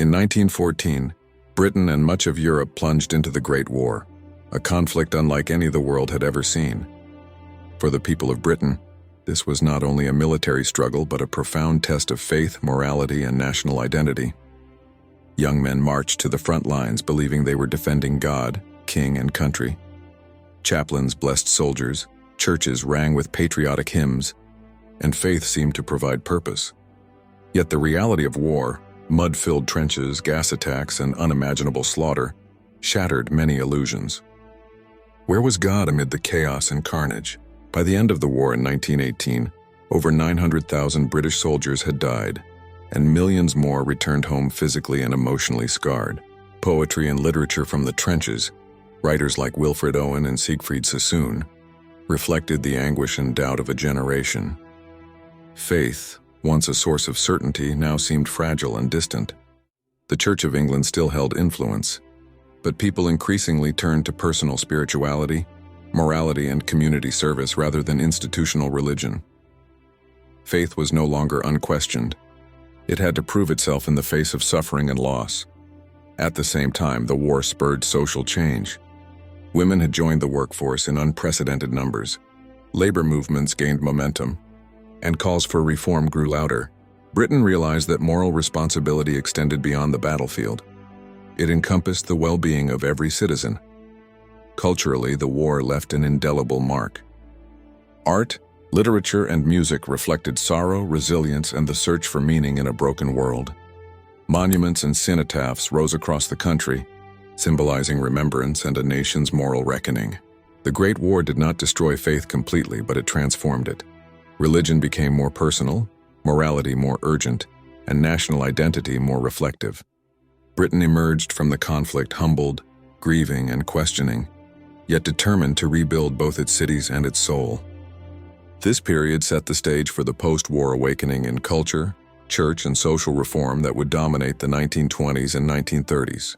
In 1914, Britain and much of Europe plunged into the Great War, a conflict unlike any the world had ever seen. For the people of Britain, this was not only a military struggle but a profound test of faith, morality, and national identity. Young men marched to the front lines believing they were defending God, king, and country. Chaplains blessed soldiers, churches rang with patriotic hymns, and faith seemed to provide purpose. Yet the reality of war, mud-filled trenches, gas attacks, and unimaginable slaughter, shattered many illusions. Where was God amid the chaos and carnage? By the end of the war in 1918, over 900,000 British soldiers had died, and millions more returned home physically and emotionally scarred. Poetry and literature from the trenches, writers like Wilfred Owen and Siegfried Sassoon, reflected the anguish and doubt of a generation. Faith, once a source of certainty, now seemed fragile and distant. The Church of England still held influence, but people increasingly turned to personal spirituality, morality, and community service rather than institutional religion. Faith was no longer unquestioned. It had to prove itself in the face of suffering and loss. At the same time, the war spurred social change. Women had joined the workforce in unprecedented numbers. Labor movements gained momentum, and calls for reform grew louder. Britain realized that moral responsibility extended beyond the battlefield. It encompassed the well-being of every citizen. Culturally, the war left an indelible mark. Art, literature, and music reflected sorrow, resilience, and the search for meaning in a broken world. Monuments and cenotaphs rose across the country, symbolizing remembrance and a nation's moral reckoning. The Great War did not destroy faith completely, but it transformed it. Religion became more personal, morality more urgent, and national identity more reflective. Britain emerged from the conflict humbled, grieving, and questioning, yet determined to rebuild both its cities and its soul. This period set the stage for the post-war awakening in culture, church, and social reform that would dominate the 1920s and 1930s.